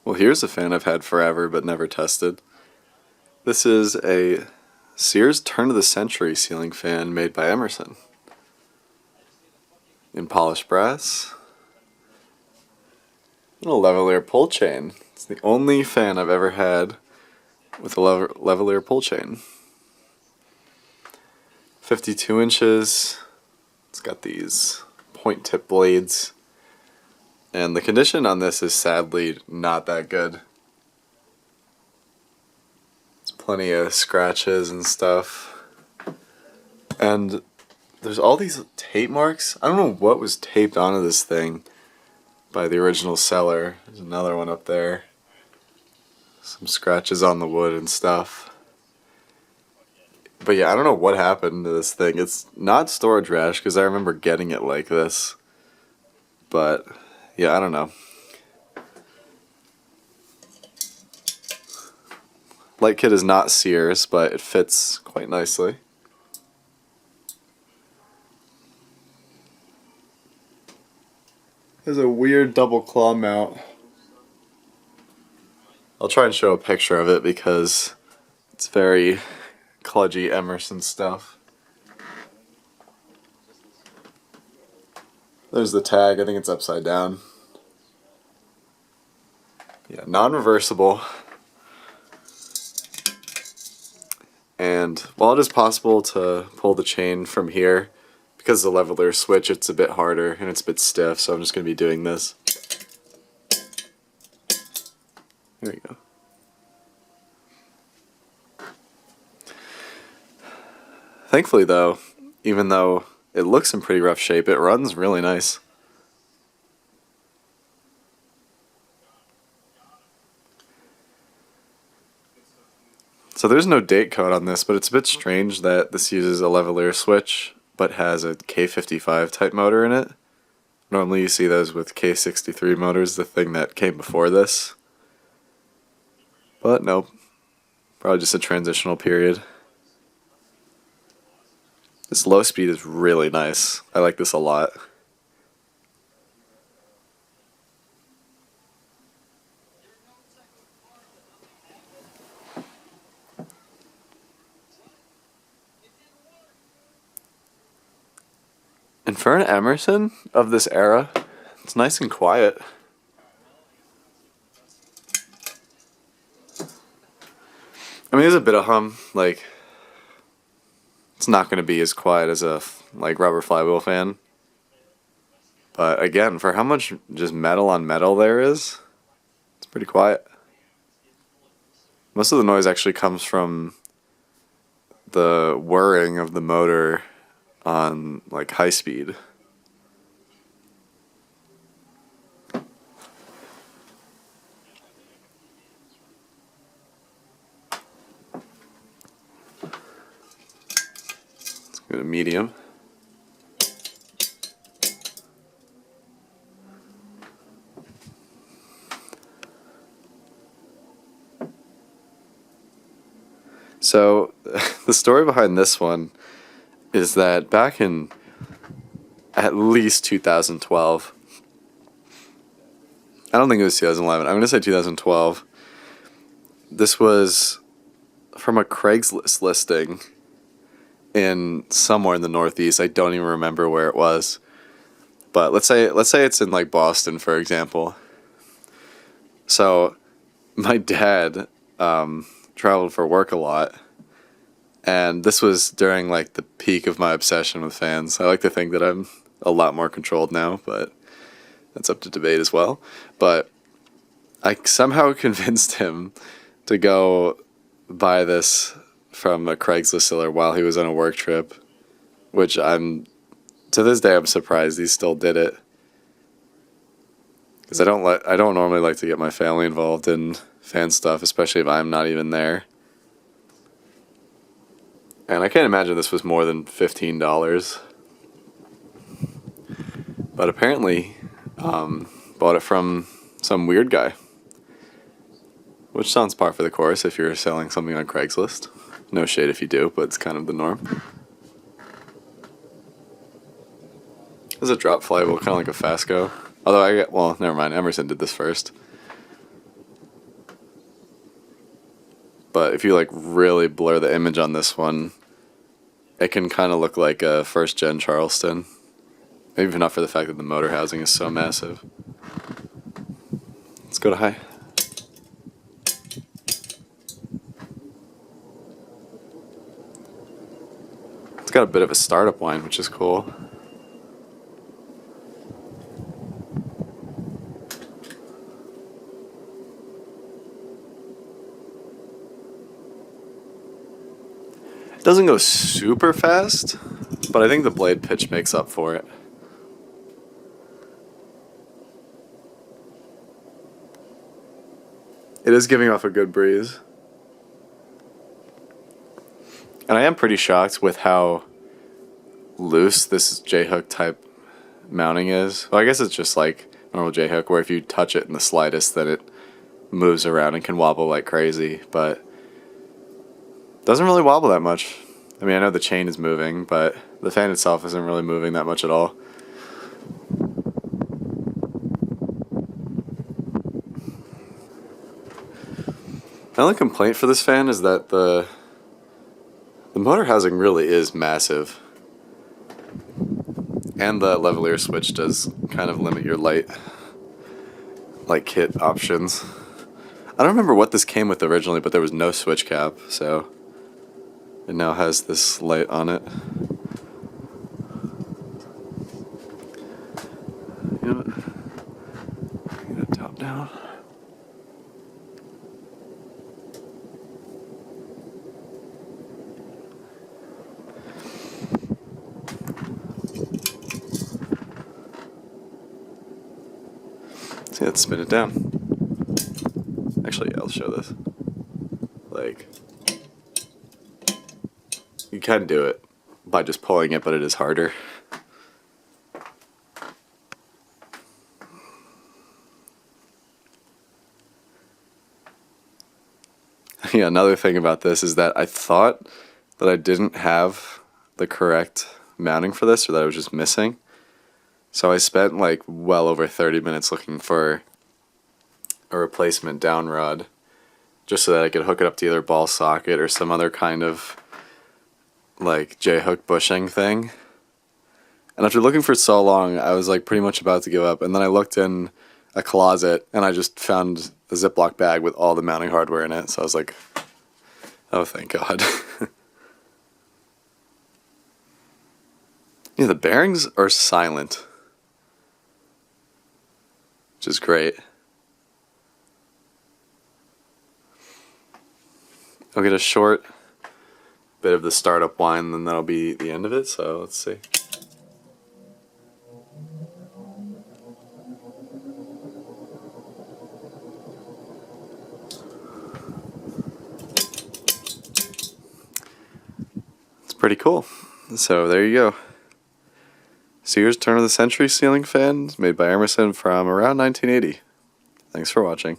Well, here's a fan I've had forever but never tested. This is a Sears turn of the century ceiling fan made by Emerson in polished brass. And a lavalier pull chain. It's the only fan I've ever had with a lavalier pull chain. 52 inches. It's got these point tip blades. And the condition on this is sadly not that good. There's plenty of scratches and stuff. And there's all these tape marks. I don't know what was taped onto this thing by the original seller. There's another one up there. Some scratches on the wood and stuff. But yeah, I don't know what happened to this thing. It's not storage rash because I remember getting it like this. But yeah, I don't know. Light kit is not Sears, but it fits quite nicely. There's a weird double claw mount. I'll try and show a picture of it because it's very kludgy Emerson stuff. There's the tag. I think it's upside down. Yeah, non-reversible. And while it is possible to pull the chain from here, because of the lavalier switch, it's a bit harder and it's a bit stiff, so I'm just going to be doing this. There you go. Thankfully though, even though it looks in pretty rough shape, it runs really nice. So there's no date code on this, but it's a bit strange that this uses a lavalier switch but has a K55 type motor in it. Normally you see those with K63 motors, the thing that came before this. But nope, probably just a transitional period. This low speed is really nice. I like this a lot. And for an Emerson of this era, it's nice and quiet. I mean, there's a bit of hum, like, it's not going to be as quiet as a rubber flywheel fan. But again, for how much just metal on metal there is, it's pretty quiet. Most of the noise actually comes from the whirring of the motor on like high speed. Let's go to medium. So the story behind this one is that back in at least 2012, I don't think it was 2011, I'm going to say 2012, this was from a Craigslist listing in somewhere in the Northeast. I don't even remember where it was, but let's say it's in like Boston, for example. So my dad traveled for work a lot, and this was during like the peak of my obsession with fans. I like to think that I'm a lot more controlled now, but that's up to debate as well. But I somehow convinced him to go buy this from a Craigslist seller while he was on a work trip, which to this day I'm surprised he still did it. Because I don't normally like to get my family involved in fan stuff, especially if I'm not even there. And I can't imagine this was more than $15. But apparently, bought it from some weird guy. Which sounds par for the course if you're selling something on Craigslist. No shade if you do, but it's kind of the norm. There's a drop flywheel, kind of like a Fasco. Although well, never mind, Emerson did this first. but if you like really blur the image on this one, it can kind of look like a first gen Charleston. Maybe if not for the fact that the motor housing is so massive. Let's go to high. It's got a bit of a startup whine, which is cool. It doesn't go super fast, but I think the blade pitch makes up for it. It is giving off a good breeze. And I am pretty shocked with how loose this J-hook type mounting is. Well, I guess it's just like normal J-hook, where if you touch it in the slightest, then it moves around and can wobble like crazy, but it doesn't really wobble that much. I mean, I know the chain is moving, but the fan itself isn't really moving that much at all. My only complaint for this fan is that the motor housing really is massive. And the lavalier switch does kind of limit your light kit options. I don't remember what this came with originally, but there was no switch cap, so it now has this light on it. You know what? Get it top down. See, let's spin it down. Actually, yeah, I'll show this. Like, you can do it by just pulling it, but it is harder. Yeah, another thing about this is that I thought that I didn't have the correct mounting for this, or that I was just missing. So I spent like well over 30 minutes looking for a replacement down rod, just so that I could hook it up to either ball socket or some other kind of like J-hook bushing thing. And after looking for so long, I was like pretty much about to give up. And then I looked in a closet and I just found a Ziploc bag with all the mounting hardware in it. So I was like, oh, thank God. Yeah, the bearings are silent, which is great. I'll get a short bit of the startup whine, and then that'll be the end of it, so let's see. It's pretty cool. So there you go. Sears turn of the century ceiling fan made by Emerson from around 1980. Thanks for watching.